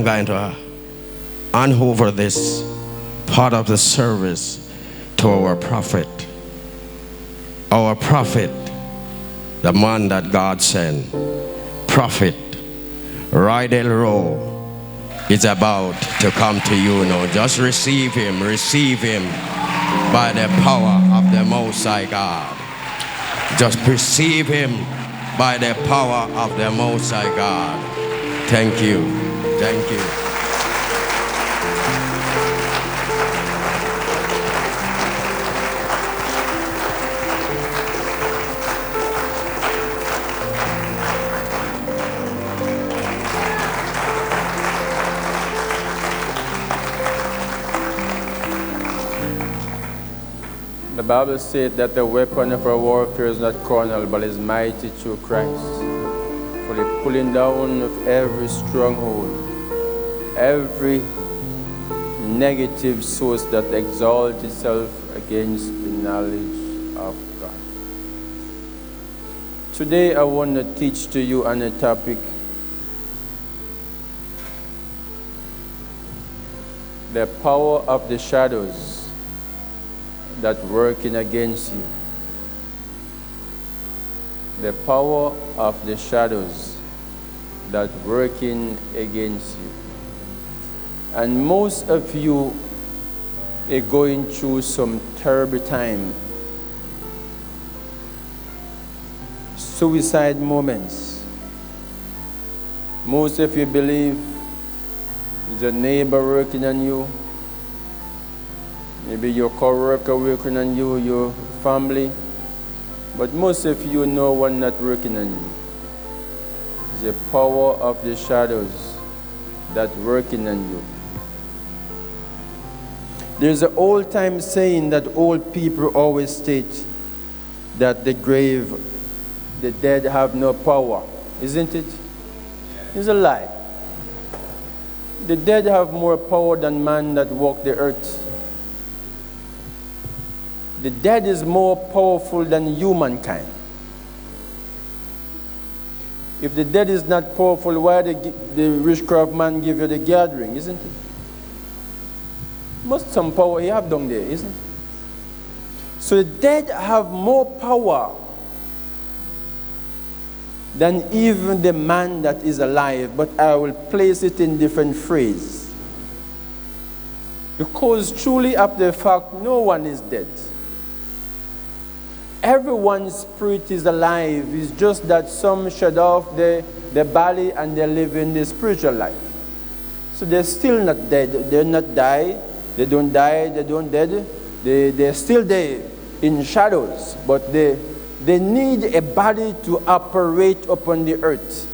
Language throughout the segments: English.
I'm going to hand over this part of the service to our prophet. Our prophet, the man that God sent, Prophet Roydel Rowe, is about to come to you now. Just receive him by the power of the Most High God. Just receive him by the power of the Most High God. Thank you. Thank you. The Bible says that the weapon of our warfare is not carnal, but is mighty through Christ, for the pulling down of every stronghold, every negative source that exalts itself against the knowledge of God. Today I want to teach to you on a topic, the power of the shadows that working against you. The power of the shadows that working against you. And most of you are going through some terrible time. Suicide moments. Most of you believe there's a neighbor working on you. Maybe your co-worker working on you, your family. But most of you know one not working on you. It's the power of the shadows that working on you. There's an old time saying that old people always state that the grave, the dead have no power. Isn't it? It's a lie. The dead have more power than man that walk the earth. The dead is more powerful than humankind. If the dead is not powerful, why the witchcraft man give you the gathering, isn't it? Most some power he have down there, isn't it? So the dead have more power than even the man that is alive, but I will place it in different phrases. Because truly after the fact, no one is dead. Everyone's spirit is alive. It's just that some shed off the body and they live in the spiritual life. So they're still not dead. They're not die. They don't die. They don't dead. They're still there in shadows. But they need a body to operate upon the earth.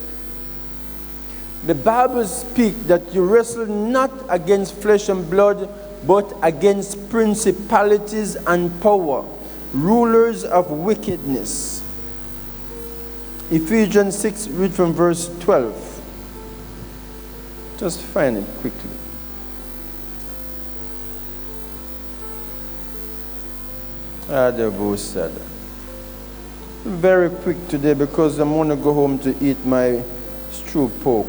The Bible speaks that you wrestle not against flesh and blood, but against principalities and power, rulers of wickedness. Ephesians 6, read from verse 12. Just find it quickly. Very quick today because I'm going to go home to eat my stew pork.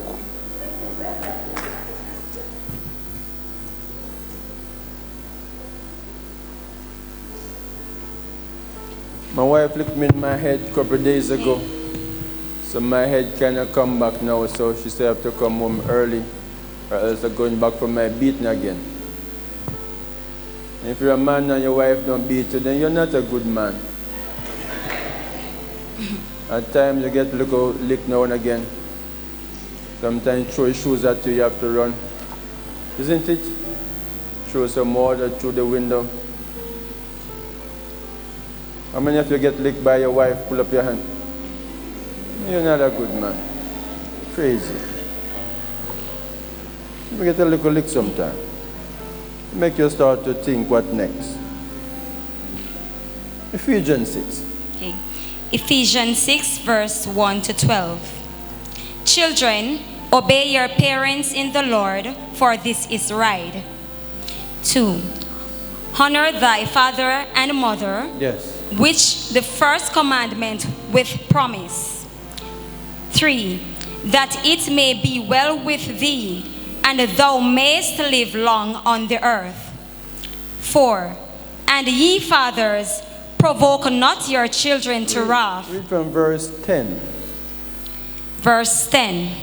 My wife looked me in my head a couple of days ago. So my head cannot come back now, so she said I have to come home early, or else I'm going back for my beating again. If you're a man and your wife don't beat you, then you're not a good man. At times you get a little lick now and again. Sometimes throw shoes at you, you have to run. Isn't it? Throw some water through the window. How many of you get licked by your wife? Pull up your hand. You're not a good man. Crazy. You get a little lick sometime. Make you start to think what next. Ephesians 6. Okay. Ephesians 6, verse 1 to 12. Children, obey your parents in the Lord, for this is right. 2. Honor thy father and mother. Yes. Which the first commandment with promise. 3. That it may be well with thee, and thou mayst live long on the earth. 4. And ye fathers, provoke not your children to wrath. Read from verse 10. Verse 10.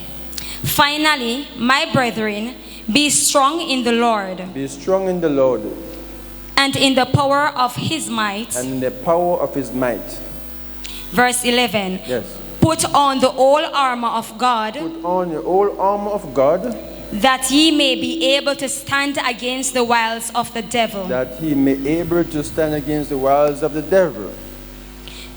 Finally, my brethren, be strong in the Lord. Be strong in the Lord. And in the power of his might. And in the power of his might. Verse 11. Yes. Put on the whole armor of God. Put on the whole armor of God. That ye may be able to stand against the wiles of the devil. That he may be able to stand against the wiles of the devil.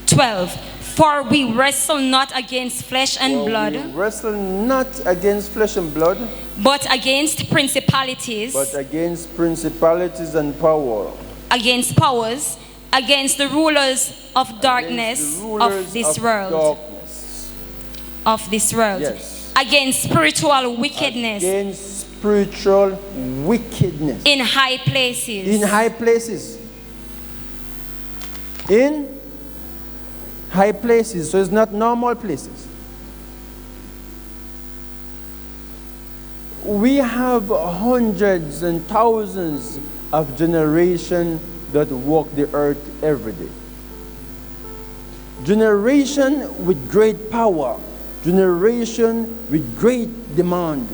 12. For we wrestle not against flesh and blood. We wrestle not against flesh and blood. But against principalities. But against principalities and power. Against powers. Against the rulers of darkness of this world. Of this world. Yes. Against spiritual wickedness. Against spiritual wickedness. In high places. In high places. In high places. So it's not normal places. We have hundreds and thousands of generations that walk the earth every day. Generation with great power. Generation with great demand.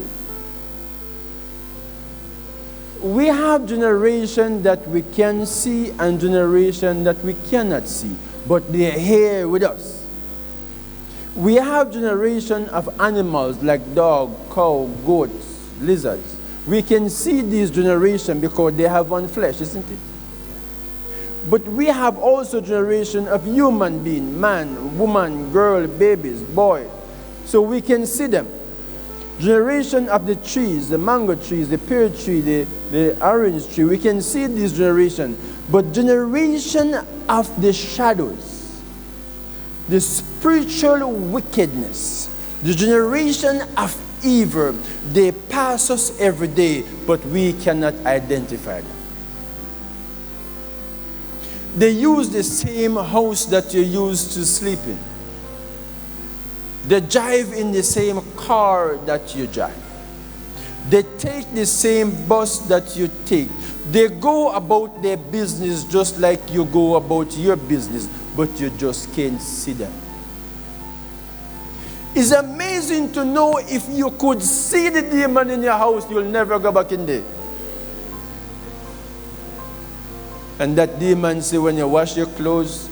We have generation that we can see and generation that we cannot see, but they are here with us. We have generation of animals like dog, cow, goats, lizards. We can see these generation because they have one flesh, isn't it? But we have also generation of human being, man, woman, girl, babies, boy. So we can see them. Generation of the trees, the mango trees, the pear tree, the orange tree. We can see this generation. But generation of the shadows, the spiritual wickedness, the generation of evil, they pass us every day, but we cannot identify them. They use the same house that you used to sleep in. They drive in the same car that you drive. They take the same bus that you take. They go about their business just like you go about your business, but you just can't see them. It's amazing to know if you could see the demon in your house, you'll never go back in there. And that demon see when you wash your clothes,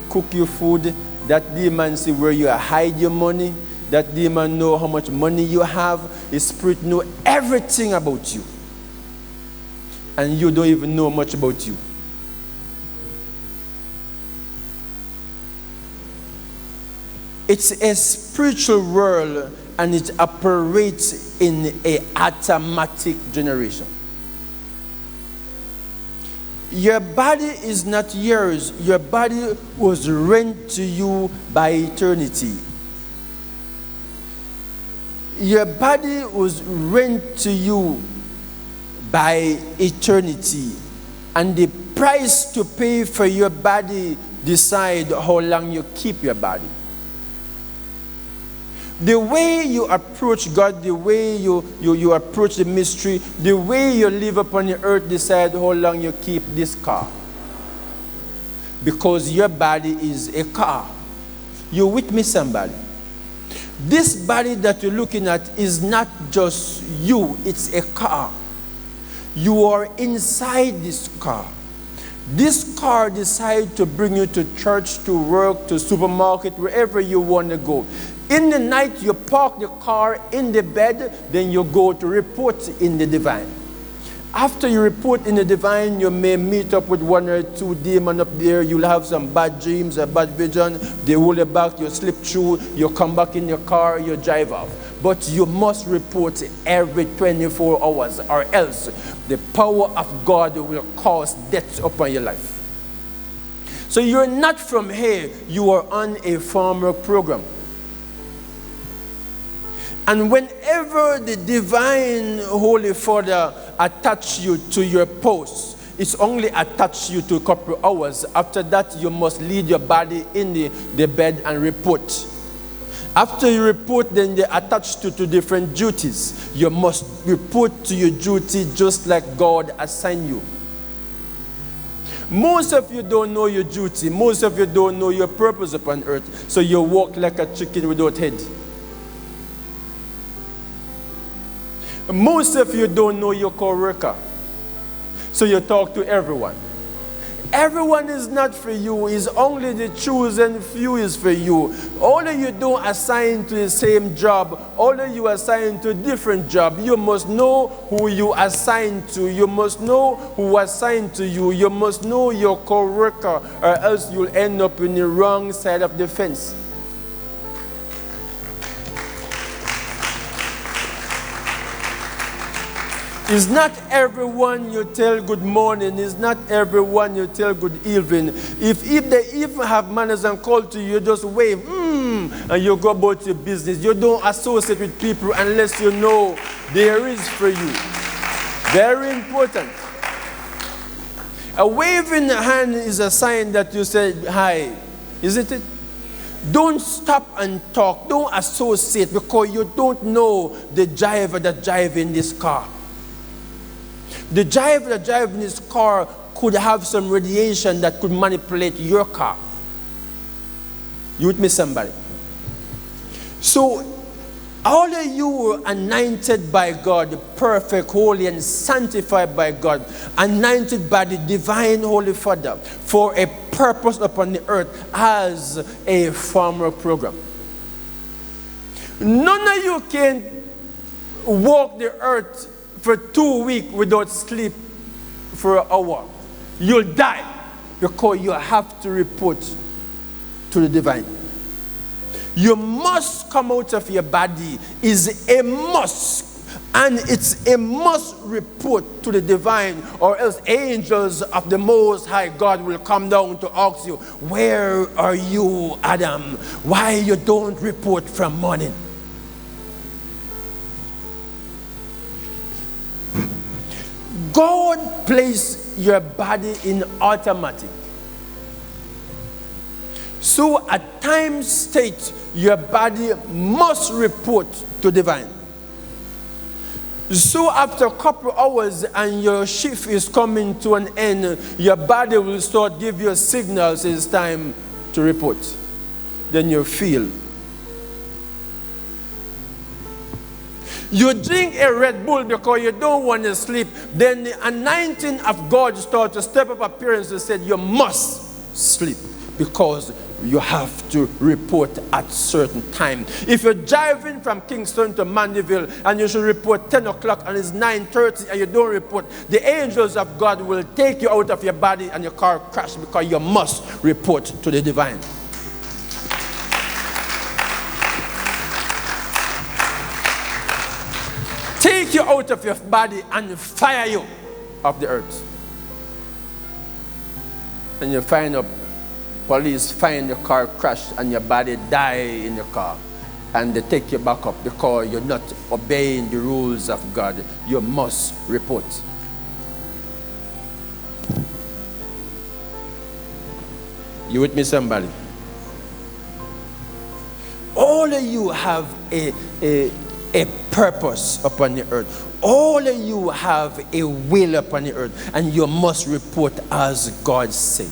cook your food, that demon see where you hide your money. That demon know how much money you have. His spirit know everything about you. And you don't even know much about you. It's a spiritual world and it operates in an automatic generation. Your body is not yours. Your body was rent to you by eternity. Your body was rent to you by eternity. And the price to pay for your body decide how long you keep your body. The way you approach God, the way you approach the mystery, the way you live upon the earth decide how long you keep this car. Because your body is a car. You with me, somebody? This body that you're looking at is not just you, it's a car. You are inside this car. This car decides to bring you to church, to work, to supermarket, wherever you want to go. In the night, you park the car in the bed, then you go to report in the divine. After you report in the divine, you may meet up with one or two demons up there. You'll have some bad dreams, a bad vision. They hold you back, you slip through, you come back in your car, you drive off. But you must report every 24 hours, or else the power of God will cause death upon your life. So you're not from here, you are on a farmer program. And whenever the divine Holy Father attach you to your post, it's only attached you to a couple hours. After that, you must lead your body in the bed and report. After you report, then they attach to different duties. You must report to your duty just like God assigned you. Most of you don't know your duty. Most of you don't know your purpose upon earth. So you walk like a chicken without head. Most of you don't know your co-worker. So you talk to everyone. Everyone is not for you. It's only the chosen few is for you. All of you don't assign to the same job. All of you assign to a different job. You must know who you assign to. You must know who assigned to you. You must know your co-worker, or else you'll end up in the wrong side of the fence. It's not everyone you tell good morning. It's not everyone you tell good evening. If they even have manners and call to you, you just wave, and you go about your business. You don't associate with people unless you know there is for you. Very important. A waving hand is a sign that you say hi, isn't it? Don't stop and talk. Don't associate, because you don't know the driver that drives in this car. The driver that drives in this car could have some radiation that could manipulate your car. You with me, somebody? So, all of you were anointed by God, perfect, holy, and sanctified by God, anointed by the divine Holy Father for a purpose upon the earth as a farmer program. None of you can walk the earth for 2 weeks without sleep for an hour. You'll die, because you have to report to the divine. You must come out of your body. Is a must, and it's a must report to the divine, or else angels of the Most High God will come down to ask you, where are you, Adam? Why you don't report from morning? God placed your body in automatic. So at time state, your body must report to divine. So after a couple hours and your shift is coming to an end, your body will start give you signals it's time to report. Then you feel. You drink a Red Bull because you don't want to sleep. Then the anointing of God starts to step up appearance and said you must sleep because you have to report at certain time. If you're driving from Kingston to Mandeville and you should report 10 o'clock and it's 9:30 and you don't report, the angels of God will take you out of your body and your car crash because you must report to the divine. Take you out of your body and fire you off the earth. And you find out police find your car crashed and your body die in your car. And they take you back up because you're not obeying the rules of God. You must report. You with me, somebody? All of you have a purpose upon the earth. All of you have a will upon the earth, and you must report as God said.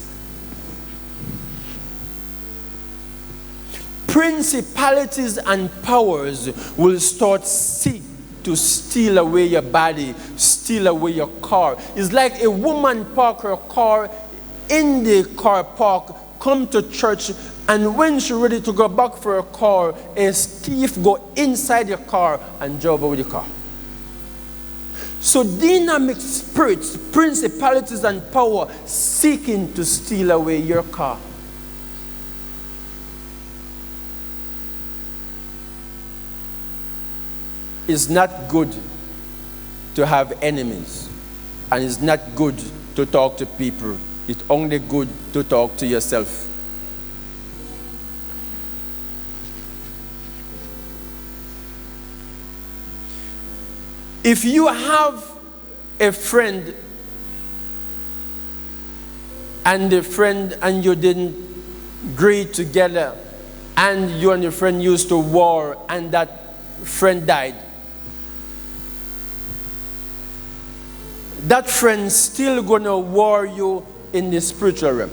Principalities and powers will start seek to steal away your body, steal away your car. It's like a woman park her car in the car park, come to church, and when she's ready to go back for her car, a thief go inside your car and drive away the car. So dynamic spirits, principalities and power seeking to steal away your car. It's not good to have enemies, and it's not good to talk to people. It's only good to talk to yourself. If you have a friend and you didn't agree together and you and your friend used to war and that friend died, that friend still gonna war you in the spiritual realm.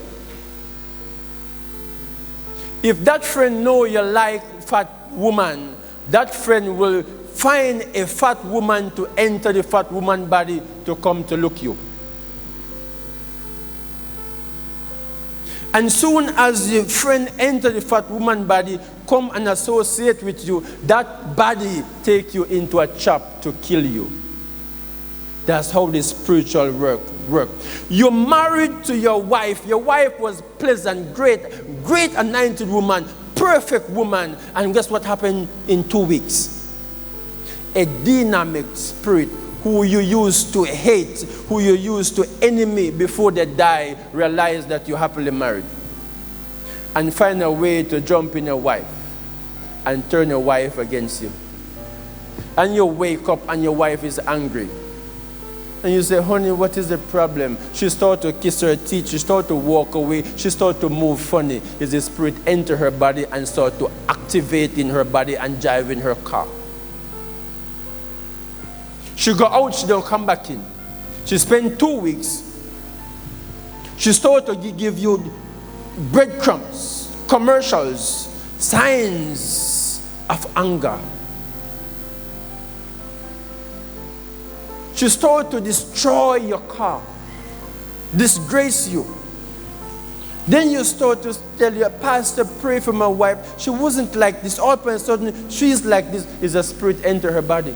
If that friend know you like fat woman, that friend will find a fat woman to enter the fat woman body to come to look you. And soon as the friend enter the fat woman body, come and associate with you, that body take you into a trap to kill you. That's how the spiritual work. You're married to your wife. Your wife was pleasant, great anointed woman, perfect woman. And guess what happened in 2 weeks? A dynamic spirit who you used to hate, who you used to enemy before they die, realize that you're happily married. And find a way to jump in your wife and turn your wife against you. And you wake up and your wife is angry. And you say, honey, what is the problem? She started to kiss her teeth. She started to walk away. She started to move funny. Is the spirit enter her body and start to activate in her body and drive in her car. She go out, she don't come back in. She spent 2 weeks. She started to give you breadcrumbs, commercials, signs of anger. She started to destroy your car, disgrace you. Then you start to tell your pastor, pray for my wife. She wasn't like this. All of a sudden, she's like this. Is a spirit enter her body.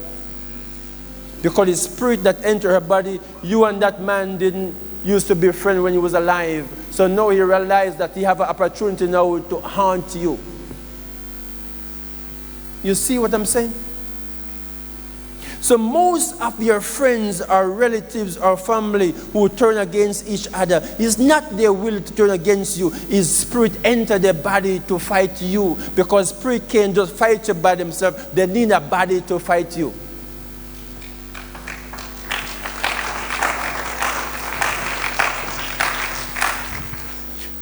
Because the spirit that entered her body, you and that man didn't used to be friends when he was alive. So now he realized that he have an opportunity now to haunt you. You see what I'm saying? So most of your friends or relatives or family who turn against each other, it's not their will to turn against you. It's spirit enter their body to fight you. Because spirit can't just fight you by themselves. They need a body to fight you.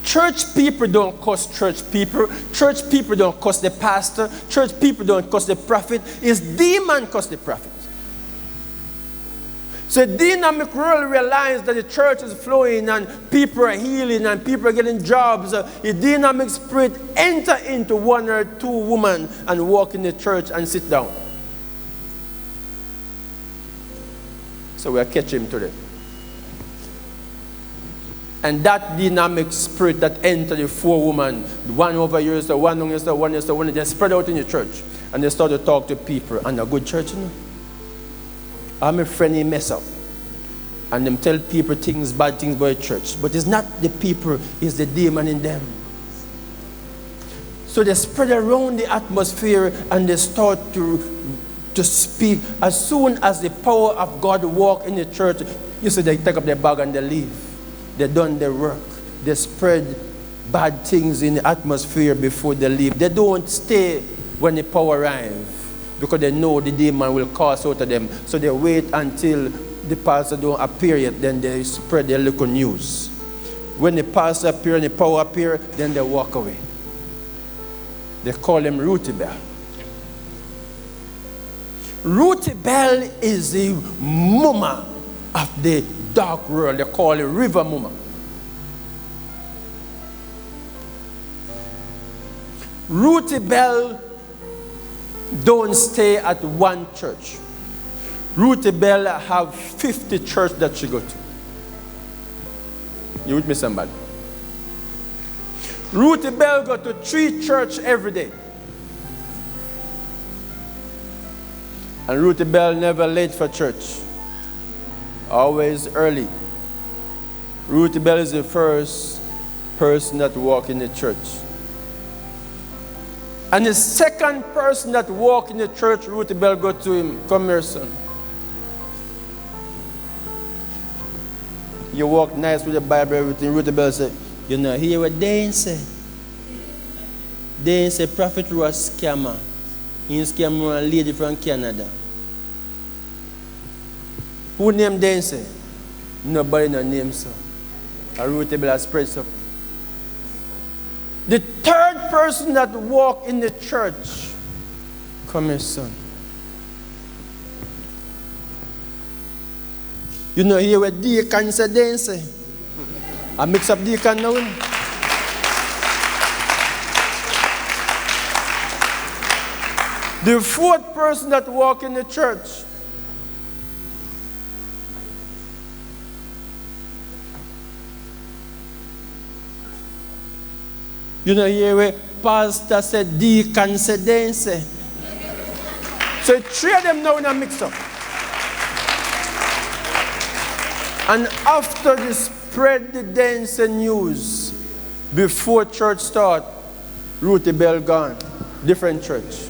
Church people don't curse church people. Church people don't curse the pastor. Church people don't curse the prophet. It's demon curse the prophet. So the dynamic world realized that the church is flowing and people are healing and people are getting jobs. A dynamic spirit enter into 1 or 2 women and walk in the church and sit down. So we'll catch him today. And that dynamic spirit that entered the 4 women, one over here, so one on here, so one here, so one, they spread out in the church. And they start to talk to people. And a good church, you know. I'm a friend, he mess up. And them tell people things, bad things about the church. But it's not the people, it's the demon in them. So they spread around the atmosphere and they start to speak. As soon as the power of God walk in the church, you see they take up their bag and they leave. They done their work. They spread bad things in the atmosphere before they leave. They don't stay when the power arrives because they know the demon will cast out of them. So they wait until the pastor don't appear yet, then they spread their little news. When the pastor appear and the power appear, then they walk away. They call him Roydel. Roydel is the mama of the dark world. They call it river mama. Roydel don't stay at one church. Roydel have 50 churches that she go to. You with me, somebody? Roydel go to 3 churches every day. And Roydel never late for church. Always early. Roydel is the first person that walk in the church. And the second person that walk in the church, Roydel go to him, come here, son. You walk nice with the Bible, everything. Roydel say, you know, hear what Dane say. Dane say, Prophet was a scammer. He scammed a lady from Canada. Who named Dane say? Nobody no name so. A Roydel has spread so. The third person that walked in the church, come here, son. You know, here where deacon said, they say, I mix up deacon now. The fourth person that walked in the church, you know, here where pastor said, deacon said, they say. So three of them now in a mix up. And after they spread the dance news, before church start, Ruthie Bell gone, different church.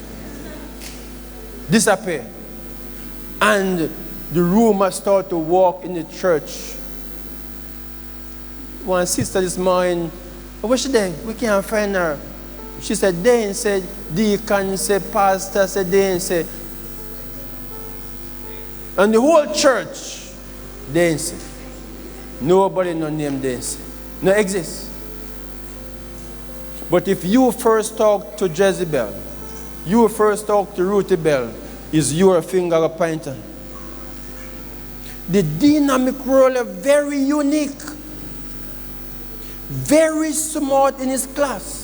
Disappear. And the rumor start to walk in the church. One sister this morning, where's she there? We can't find her. She said, they said, deacon said, pastor said, they said. And the whole church, they say. Nobody no name they say. No exist. But if you first talk to Jezebel, you first talk to Ruthie Bell, is your finger a pointer. The dynamic role is very unique. Very smart in his class.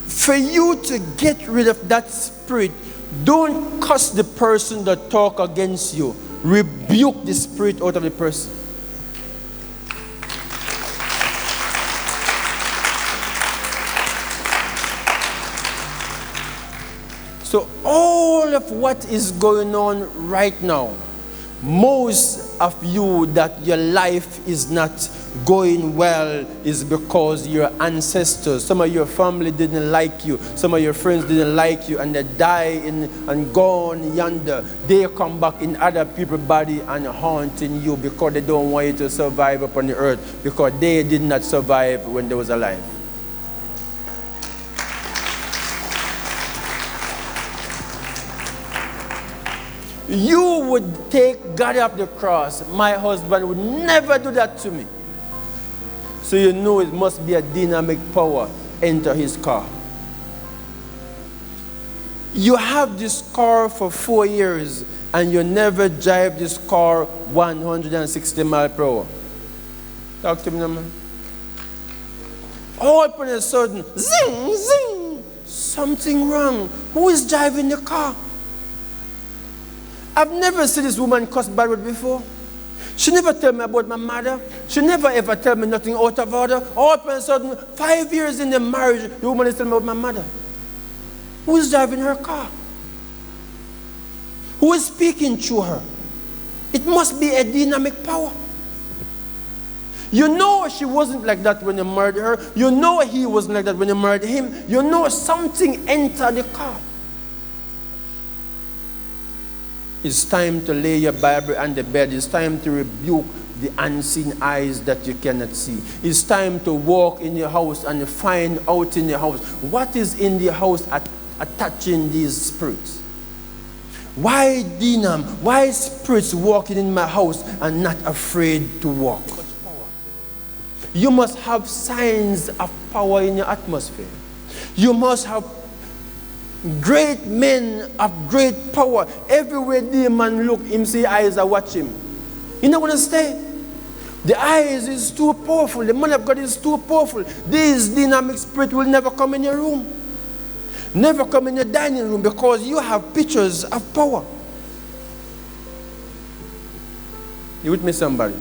For you to get rid of that spirit, don't curse the person that talk against you. Rebuke the spirit out of the person. So all of what is going on right now, most of you that your life is not going well is because your ancestors, some of your family didn't like you, some of your friends didn't like you, and they die and gone yonder. They come back in other people's body and haunting you because they don't want you to survive upon the earth, because they did not survive when they was alive. You would take God off the cross. My husband would never do that to me. So you know it must be a dynamic power enter his car. You have this car for 4 years and you never drive this car 160 miles per hour. Talk to me now, man. All of a sudden, zing, zing, something wrong. Who is driving the car? I've never seen this woman cuss bad word before. She never tell me about my mother. She never ever tell me nothing out of order. All of a sudden, 5 years in the marriage, the woman is telling me about my mother. Who is driving her car? Who is speaking through her? It must be a dynamic power. You know she wasn't like that when you murdered her. You know he wasn't like that when you murdered him. You know something entered the car. It's time to lay your Bible on the bed. It's time to rebuke the unseen eyes that you cannot see. It's time to walk in your house and find out in your house what is in the house attaching these spirits. Why demon? Why spirits walking in my house and not afraid to walk? You must have signs of power in your atmosphere. You must have great men of great power. Everywhere the man look, him see eyes are watching him. You not going to stay. The eyes is too powerful. The man of God is too powerful. This dynamic spirit will never come in your room. Never come in your dining room, because you have pictures of power. You with me, somebody?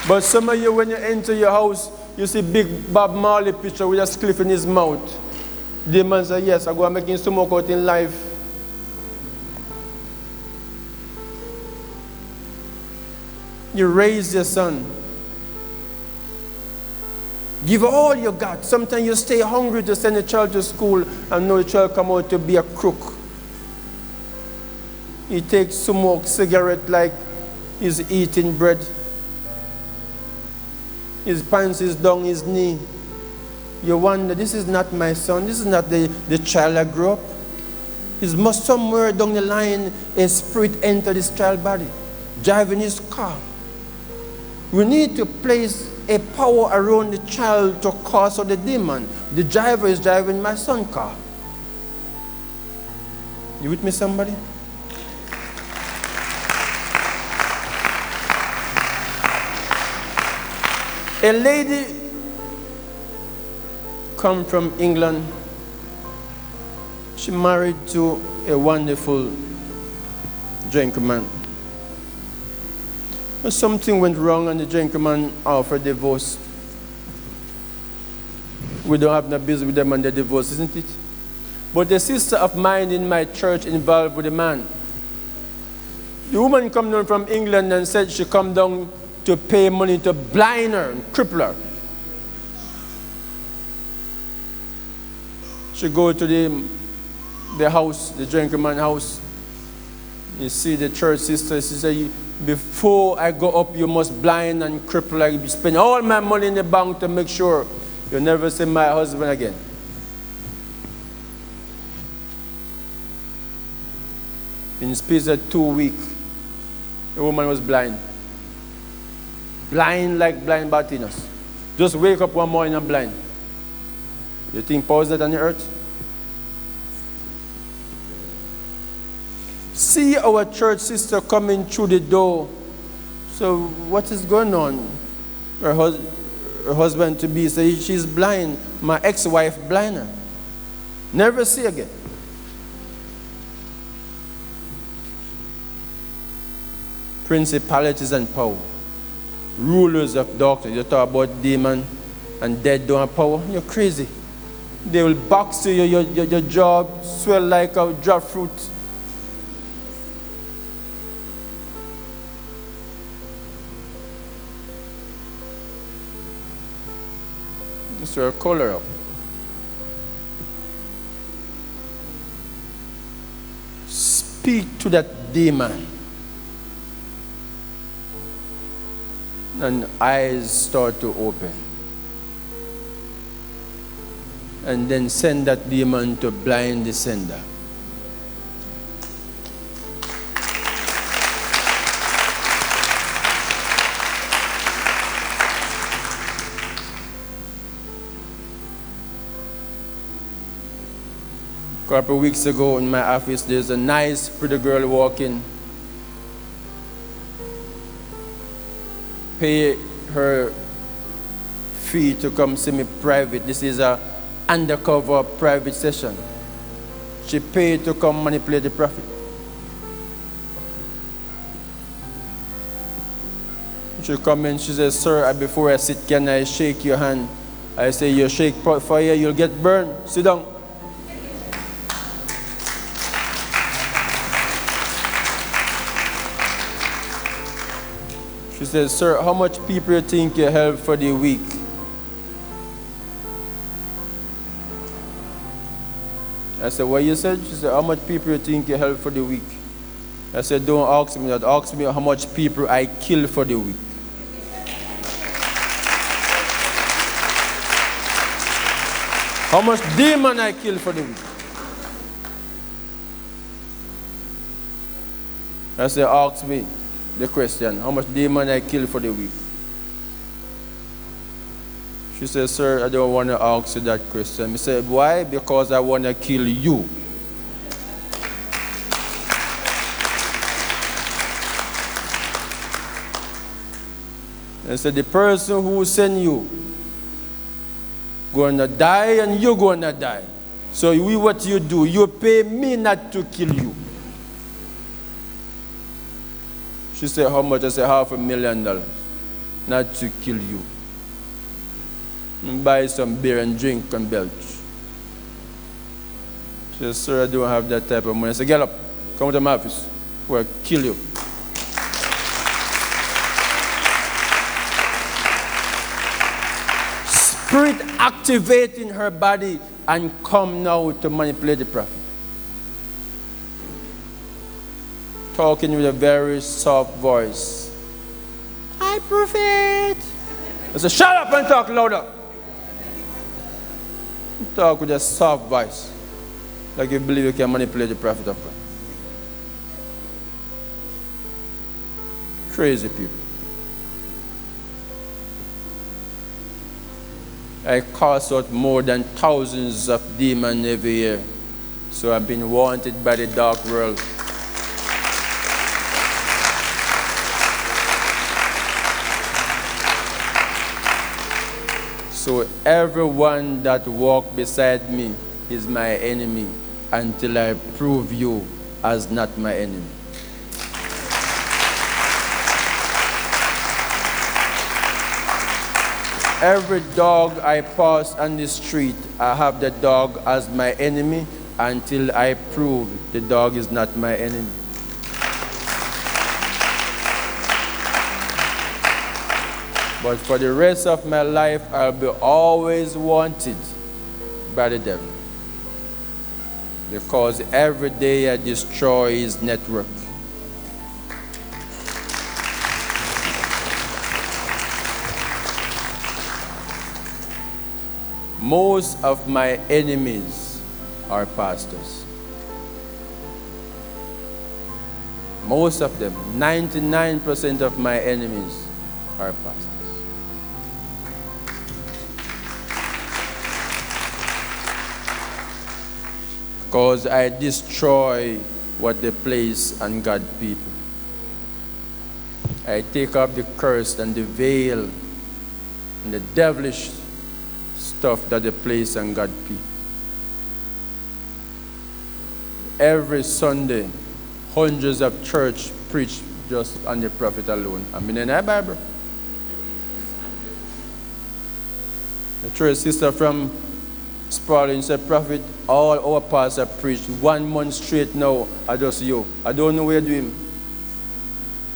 But some of you, when you enter your house, you see big Bob Marley picture with a spliff in his mouth. The man says, yes, I'm going to make him smoke out in life. You raise your son. Give all you got. Sometimes you stay hungry to send a child to school and know the child come out to be a crook. He takes smoke cigarette like he's eating bread. His pants is down his knee. You wonder, this is not my son. This is not the child I grew up. It's must somewhere down the line a spirit enter this child body, driving his car. We need to place a power around the child to cast out the demon. The driver is driving my son's car. You with me, somebody? A lady come from England. She married to a wonderful gentleman. But something went wrong and the gentleman offered divorce. We don't have no business with them and the divorce, isn't it? But the sister of mine in my church involved with the man. The woman come down from England and said she come down to pay money to blind her and cripple her. She go to the house, the gentleman's house. You see the church sister, she say, before I go up, you must blind and cripple. I spend all my money in the bank to make sure you never see my husband again. In the space of 2 weeks, the woman was blind. Blind like blind Bartimaeus. Just wake up one morning and blind. You think power is not on the earth? See our church sister coming through the door. So what is going on? Her husband to be says she's blind. My ex-wife blind her. Never see again. Principalities and power. Rulers of darkness. You talk about demon and dead don't have power. You're crazy. They will box you, your jaw swell like a drought fruit. Mr. Color up. Speak to that demon. And eyes start to open. And then send that demon to blind the sender. A couple of weeks ago in my office, there's a nice, pretty girl walking. Pay her fee to come see me private. This is a undercover private session. She paid to come manipulate the prophet. She come in, she says, sir, before I sit, can I shake your hand? I say, you shake fire, you'll get burned. Sit down. She says, sir, how much people you think you help for the week? I said, what you said? She said, how much people you think you help for the week? I said, don't ask me that. Ask me how much people I kill for the week. How much demon I kill for the week? I said, ask me the question, how much demon I kill for the week? She said, sir, I don't want to ask you that question. I said, why? Because I want to kill you. I said, the person who sent you going to die and you're going to die. So what you do, you pay me not to kill you. She said, how much? I said, $500,000, not to kill you. And buy some beer and drink and belch. She said, sir, I don't have that type of money. I said, get up, come to my office, or I'll kill you. Spirit activate in her body and come now to manipulate the prophet. Talking with a very soft voice. Hi, prophet. I said, shut up and talk louder. Talk with a soft voice. Like you believe you can manipulate the prophet of God. Crazy people. I cast out more than thousands of demons every year. So I've been wanted by the dark world. So everyone that walks beside me is my enemy until I prove you as not my enemy. Every dog I pass on the street, I have the dog as my enemy until I prove the dog is not my enemy. But for the rest of my life, I'll be always wanted by the devil. Because every day I destroy his network. Most of my enemies are pastors. Most of them, 99% of my enemies are pastors. Because I destroy what they place on God's people. I take up the curse and the veil and the devilish stuff that they place on God's people. Every Sunday, hundreds of church preach just on the prophet alone. I mean, in the Bible. The church sister from Spalding said, Prophet, all our pastors preached 1 month straight now. I just you. I don't know where to him.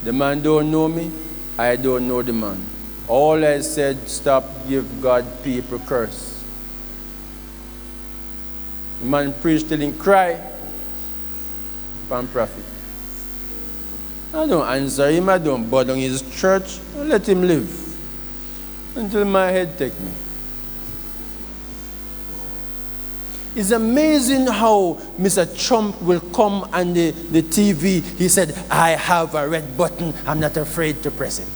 The man don't know me. I don't know the man. All I said, stop give God people curse. The man preached till he cry. From prophet. I don't answer him. I don't bother his church. I let him live until my head take me. It's amazing how Mr. Trump will come on the TV. He said, I have a red button. I'm not afraid to press it.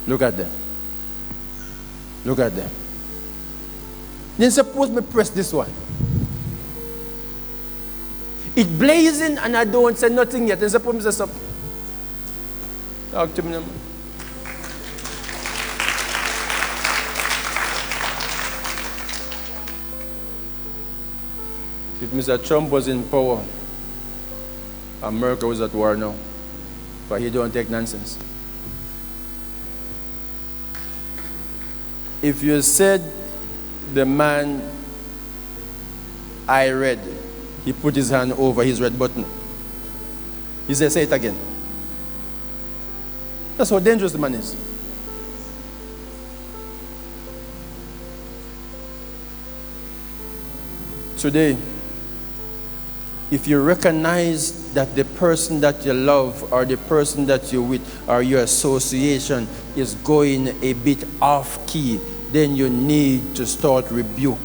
Look at them. Look at them. Then suppose me press this one. It blazing and I don't say nothing yet. Then suppose me say something. Talk to me now. If Mr. Trump was in power, America was at war now. But he don't take nonsense. If you said the man I read, he put his hand over his red button. He said, say it again. That's how dangerous the man is. Today, if you recognize that the person that you love or the person that you're with or your association is going a bit off key, then you need to start rebuke.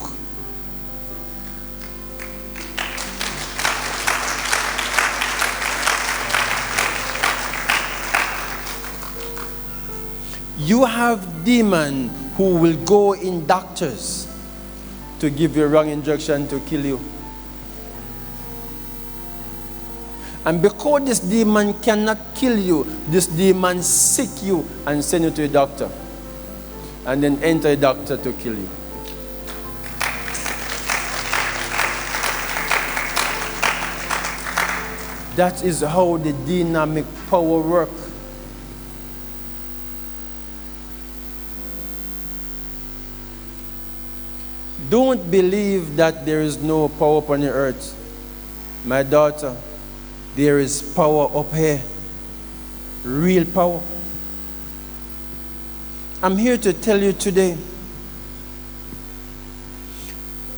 You have demons who will go in doctors to give you a wrong injection to kill you. And because this demon cannot kill you, this demon sick you and send you to a doctor. And then enter a doctor to kill you. That is how the dynamic power works. Don't believe that there is no power upon the earth. My daughter, there is power up here. Real power. I'm here to tell you today,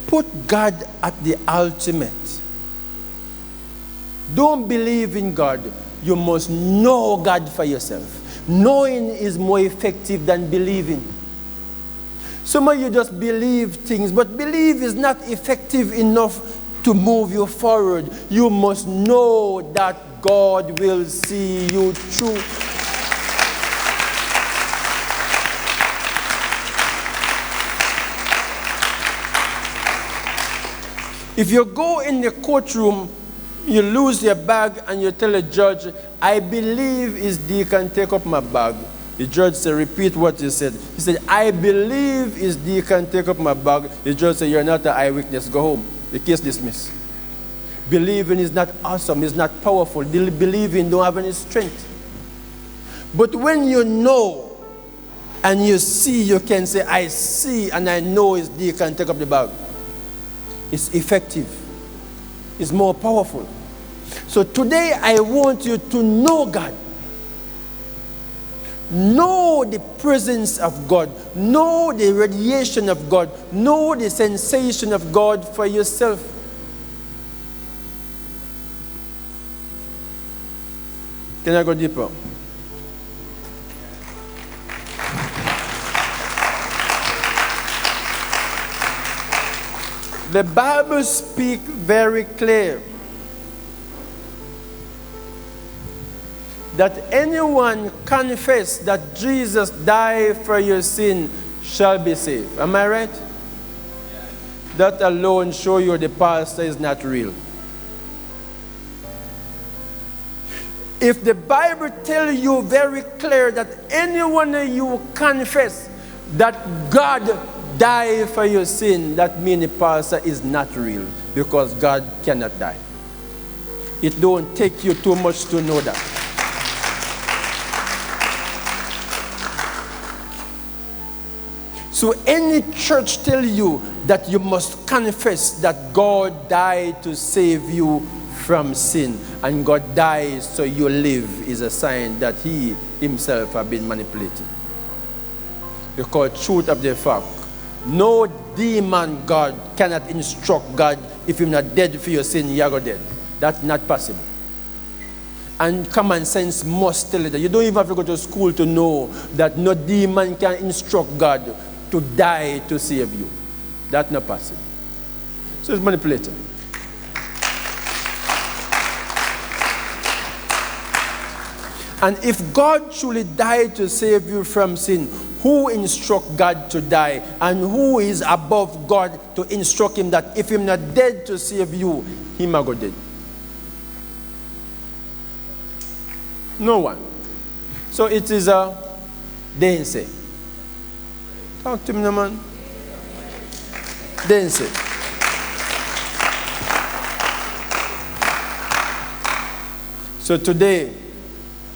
put God at the ultimate. Don't believe in God. You must know God for yourself. Knowing is more effective than believing. Some of you just believe things, but belief is not effective enough to move you forward. You must know that God will see you through. If you go in the courtroom, you lose your bag and you tell a judge, I believe his deacon take up my bag. The judge said, repeat what you said. He said, I believe his deacon take up my bag. The judge said, you're not an eyewitness, go home. The case dismissed. Believing is not awesome, it's not powerful. Believing don't have any strength. But when you know and you see, you can say, I see and I know his deacon take up the bag. It's effective. It's more powerful. So today I want you to know God. Know the presence of God. Know the radiation of God. Know the sensation of God for yourself. Can I go deeper? The Bible speaks very clear that anyone confess that Jesus died for your sin shall be saved. Am I right? That alone shows you the pastor is not real. If the Bible tells you very clear that anyone of you confess that God died for your sin, that means the pastor is not real, because God cannot die. It don't take you too much to know that. So any church tell you that you must confess that God died to save you from sin, and God died so you live, is a sign that he himself have been manipulated. Because truth of the fact, no demon God cannot instruct God, if you're not dead for your sin, you are dead. That's not possible. And common sense must tell you that. You don't even have to go to school to know that no demon can instruct God to die to save you. That's not possible. So it's manipulated. And if God truly died to save you from sin, who instruct God to die? And who is above God to instruct him that if he's not dead to save you, he might go dead? No one. So it is a dance. Talk to me, no man. Dance. So today,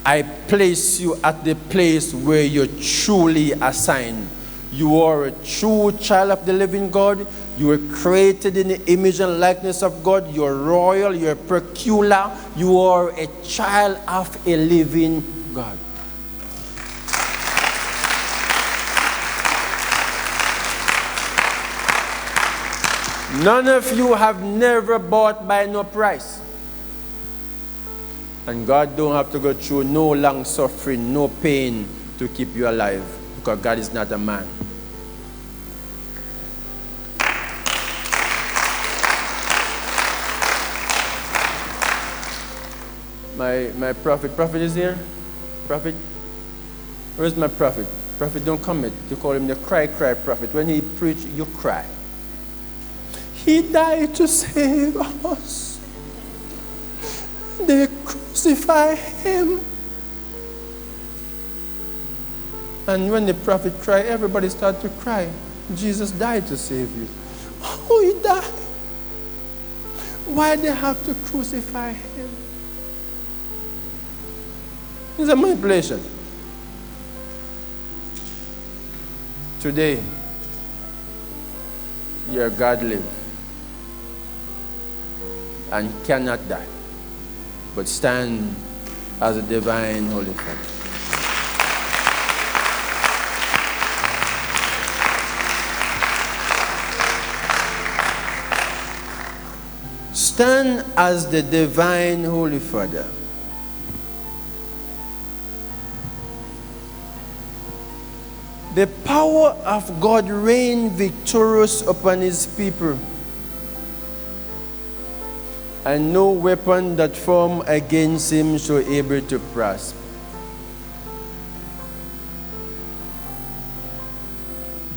I place you at the place where you're truly assigned. You are a true child of the living God. You were created in the image and likeness of God. You're royal, you're peculiar. You are a child of a living God. None of you have never bought by no price. And God don't have to go through no long suffering, no pain to keep you alive, because God is not a man. My prophet is here? Prophet? Where's my prophet? Prophet, don't come yet. You call him the cry prophet. When he preach, you cry. He died to save us. They crucify him. And when the prophet cried, everybody started to cry. Jesus died to save you. Oh, he died. Why they have to crucify him? It's a manipulation. Today, your God lives and cannot die, but stand as a divine Holy Father. Stand as the divine Holy Father. The power of God reign victorious upon his people. And no weapon that form against him shall able to prosper.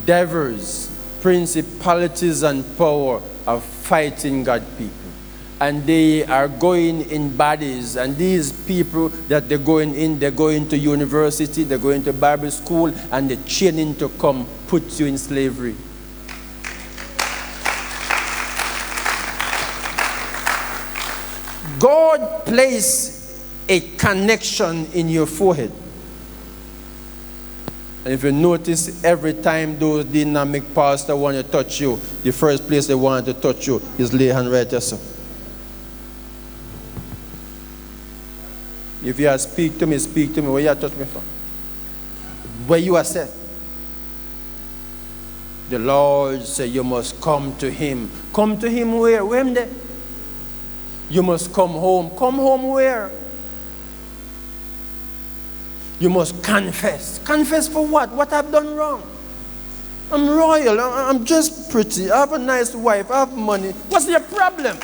Devils, principalities, and power are fighting God's people. And they are going in bodies. And these people that they're going to university, they're going to Bible school, and they're training to come put you in slavery. God placed a connection in your forehead. And if you notice, every time those dynamic pastors want to touch you, the first place they want to touch you is lay hand right there, sir. If you are speak to me, where you are touch me from? Where you are set. The Lord said you must come to him. Come to him where? Where am there? You must come home. Come home where? You must confess. Confess for what? What I've done wrong? I'm royal. I'm just pretty. I have a nice wife. I have money. What's your problem?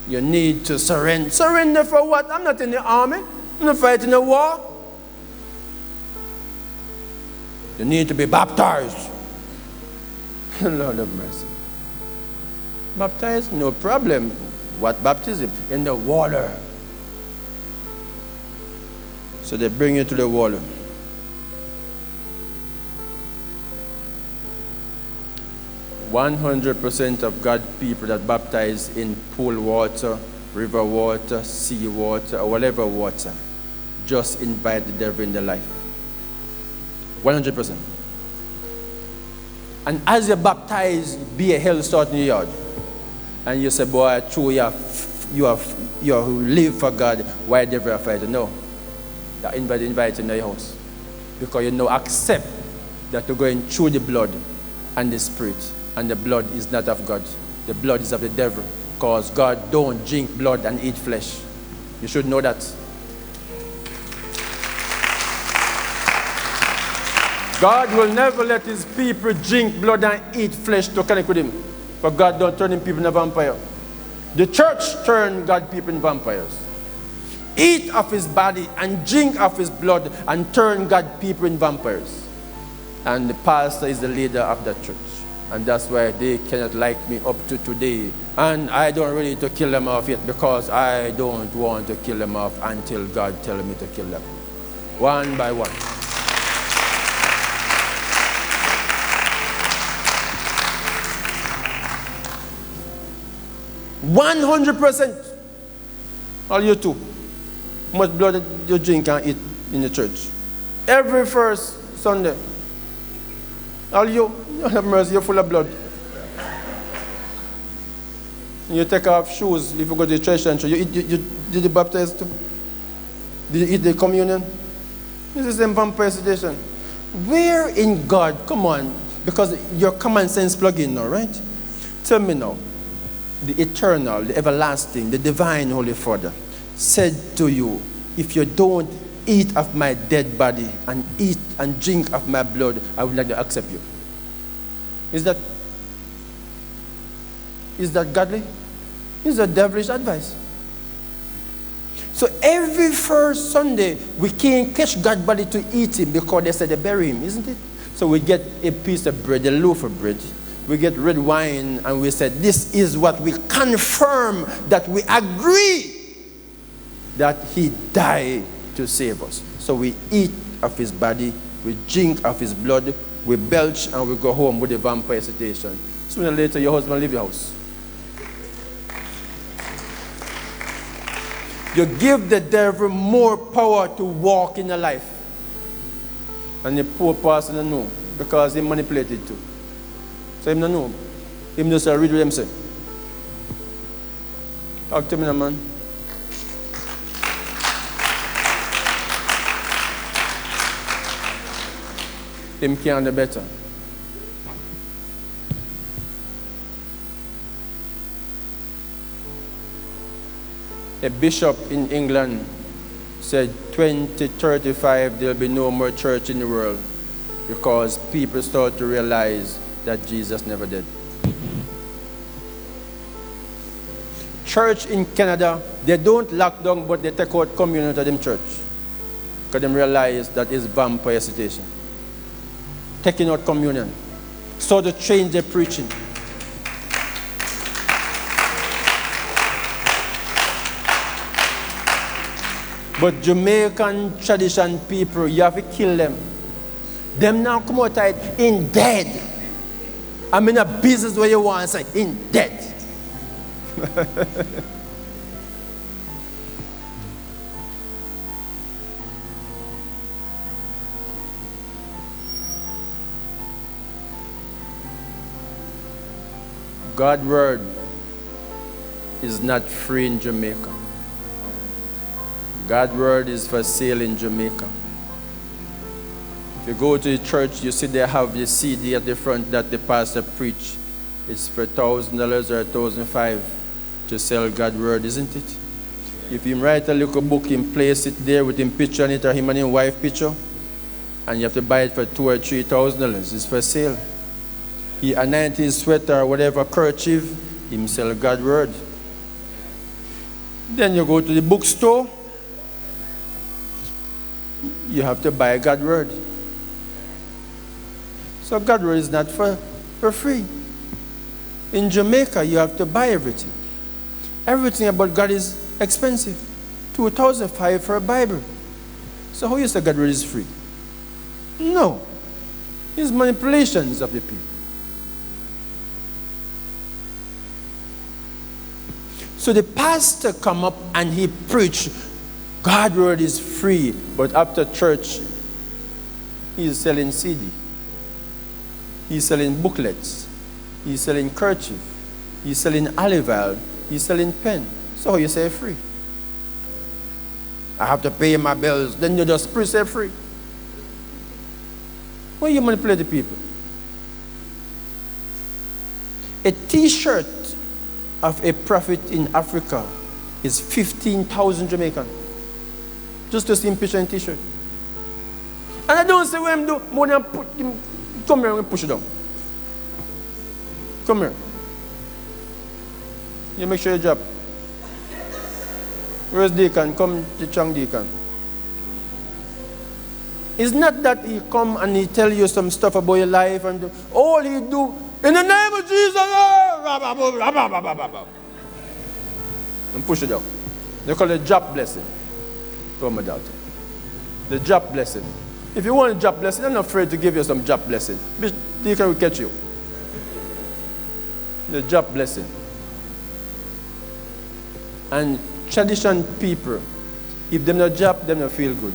You need to surrender. Surrender for what? I'm not in the army. I'm not fighting a war. You need to be baptized. Lord of mercy. Baptized? No problem. What baptism? In the water. So they bring you to the water. "100% of God's people that baptize in pool water, river water, sea water, or whatever water, just invite the devil in their life. 100%. And as you baptize, be a hell start in your yard. And you say, boy, true, you live for God, why the devil fight? No. You're invited in your house. Because you know, accept that you're going through the blood and the spirit. And the blood is not of God. The blood is of the devil. Because God don't drink blood and eat flesh. You should know that. God will never let his people drink blood and eat flesh to connect with him. But God don't turn people into vampires. The church turned God's people into vampires. Eat of his body and drink of his blood and turn God's people into vampires. And the pastor is the leader of that church. And that's why they cannot like me up to today. And I don't really need to kill them off yet because I don't want to kill them off until God tells me to kill them. One by one. %. All you two. How much blood you drink and eat in the church? Every first Sunday. All you have mercy, you're full of blood. You take off shoes if you go to the church and you did the baptized too? Did you eat the communion? This is the vampire situation. Where in God, come on, because your common sense plug in now, right? Tell me now. The eternal, the everlasting, the divine Holy Father said to you, if you don't eat of my dead body and eat and drink of my blood, I will not accept you. Is that godly? Is that devilish advice? So every first Sunday, we can't catch God's body to eat him because they said they bury him, isn't it? So we get a piece of bread, a loaf of bread. We get red wine and we said, this is what we confirm that we agree that he died to save us. So we eat of his body, we drink of his blood, we belch and we go home with the vampire situation. Sooner or later your husband leave your house. You give the devil more power to walk in your life. And the poor person don't know because he manipulated too. So him don't know. Him just read what him say. Talk to me now, man. Him can't do better. A bishop in England said 2035 there'll be no more church in the world because people start to realize that Jesus never did. Church in Canada, they don't lock down, but they take out communion out of them church. Because they realize that is vampire situation. Taking out communion. So to change their preaching. But Jamaican tradition people, you have to kill them. Them now come out in dead. I'm in a business where you want to say, in dead. God's word is not free in Jamaica. God's word is for sale in Jamaica. If you go to the church, you see they have the CD at the front that the pastor preach. It's for $1,000 or $1,500 to sell God's word, isn't it? If you write a little book and place it there with him picture on it or him and his wife picture, and you have to buy it for $2,000 or $3,000, it's for sale. He anoint his sweater or whatever kerchief, him sell God's word. Then you go to the bookstore, you have to buy God's word. So God's word is not for free. In Jamaica, you have to buy everything. Everything about God is expensive. $2,500 for a Bible. So how you say God's word is free? No. It's manipulations of the people. So the pastor come up and he preach, God's word is free, but after church, he's selling CD. He's selling booklets. He's selling kerchief. He's selling olive oil. He's selling pen. So how you say free? I have to pay my bills. Then you just say free. Why you manipulate the people? A t-shirt of a prophet in Africa is 15,000 Jamaican. Just to see him picture in t-shirt. And I don't say what him do more than put him, come here and push it down. Come here. You make sure you drop. Where's Deacon? Come to Chang Deacon. It's not that he come and he tell you some stuff about your life and all he do, in the name of Jesus, and push it down. They call it drop blessing. Oh, my daughter. The drop blessing. If you want a drop blessing, I'm not afraid to give you some drop blessing. Deacon will catch you. The drop blessing. And tradition people, if them not drop, them not feel good.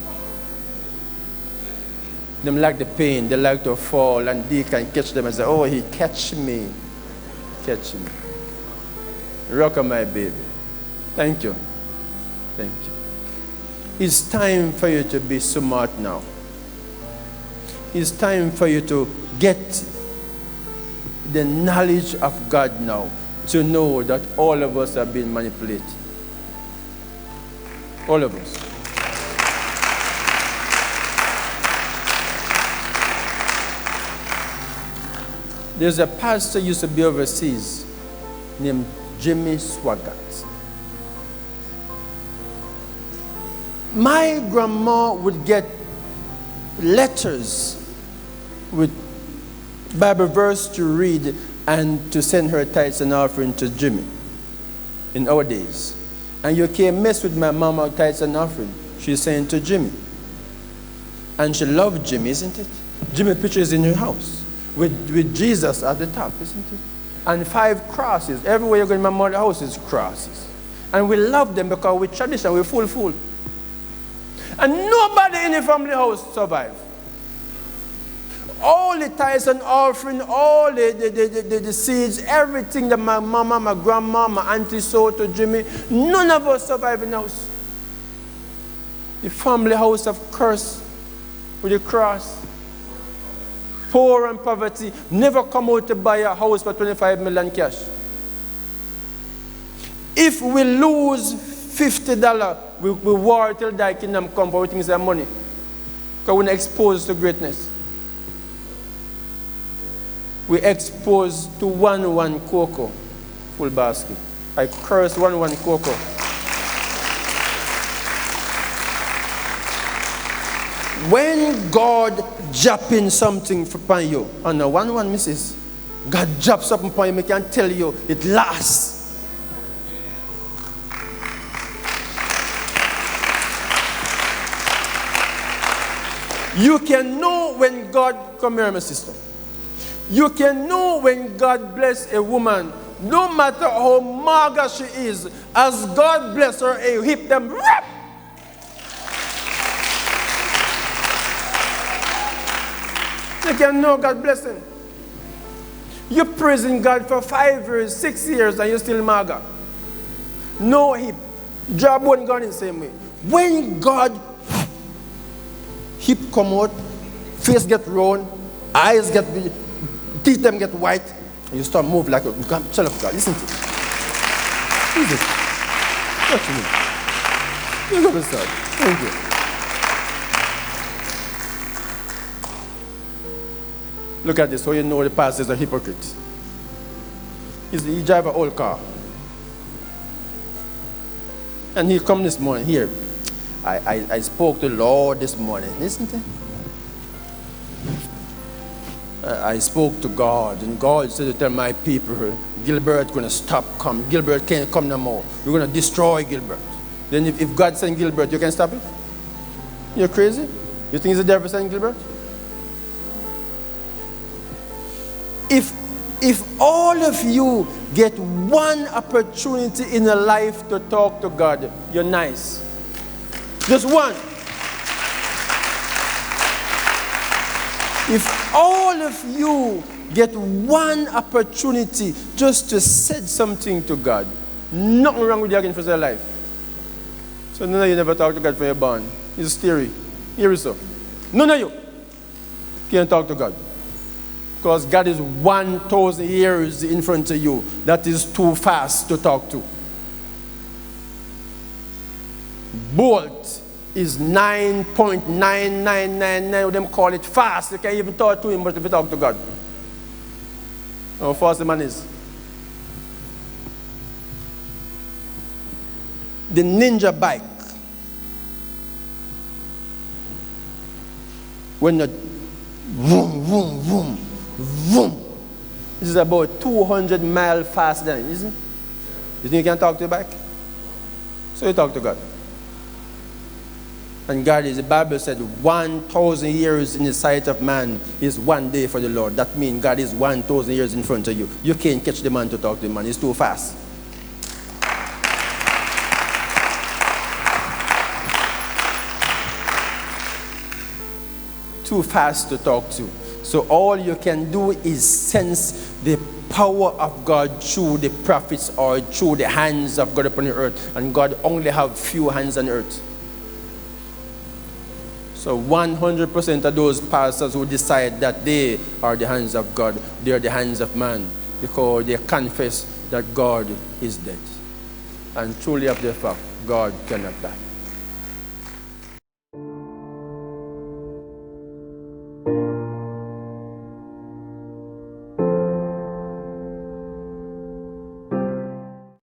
Them like the pain, they like to fall, and they can catch them and say, oh, he catch me. Catch me. Rock on my baby. Thank you. Thank you. It's time for you to be smart now. It's time for you to get the knowledge of God now, to know that all of us are being manipulated. All of us. There's a pastor used to be overseas named Jimmy Swaggart. My grandma would get letters with Bible verse to read and to send her tithes and offering to Jimmy in our days. And you can't mess with my mama tithes and offering. She's saying to Jimmy. And she loved Jimmy, isn't it? Jimmy picture is in her house with Jesus at the top, isn't it? And 5 crosses. Everywhere you go in my mother's house is crosses. And we love them because with tradition we're full. And nobody in the family house survived. All the tithes and offering, all the seeds, everything that my mama, my grandma, my auntie sold to Jimmy, none of us survived in the house. The family house of curse with the cross. Poor and poverty, never come out to buy a house for 25 million cash. If we lose $50. We war till thy kingdom come, for we think it's money. Because we're not exposed to greatness. We exposed to 1 cocoa, full basket. I curse 1 cocoa. When God dropping something upon you, and no 1 misses, God drops something upon you, I can tell you it lasts. You can know when God, come here, my sister. You can know when God bless a woman, no matter how mager she is, as God bless her, a hip them rap. You can know God blessing. You're praising God for 5 years, 6 years, and you're still mager. No hip. Jawbone gone in the same way. When God hip come out, face get round, eyes get big, teeth them get white, and you start move like a child of God. Listen to it. Listen. Watch me. You go start. Thank you. Look at this, so you know the pastor is a hypocrite. He drive an old car. And he come this morning here. I spoke to the Lord this morning. Listen to him. I spoke to God, and God said to tell my people, Gilbert going to stop come. Gilbert can't come no more. We're going to destroy Gilbert. Then if God sent Gilbert, you can stop it? You're crazy? You think it's the devil sent Gilbert? If all of you get 1 opportunity in your life to talk to God, you're nice. Just 1. If all of you get 1 opportunity just to say something to God, nothing wrong with you again for your life. So none of you never talk to God for your born. It's a theory. Here is so. None of you can talk to God. Because God is 1,000 years in front of you. That is too fast to talk to. Bolt is 9.9999. Them call it fast. You can't even talk to him, but if you talk to God. How fast the man is. The ninja bike. When you vroom, vroom, vroom, vroom. This is about 200 miles faster than it, isn't it? You think you can talk to your bike? So you talk to God. And God is, the Bible said, 1,000 years in the sight of man is 1 day for the Lord. That means God is 1,000 years in front of you. You can't catch the man to talk to the man. He's too fast. Too fast to talk to. So all you can do is sense the power of God through the prophets or through the hands of God upon the earth. And God only have few hands on earth. So 100% of those pastors who decide that they are the hands of God, they are the hands of man, because they confess that God is dead. And truly of the fact, God cannot die.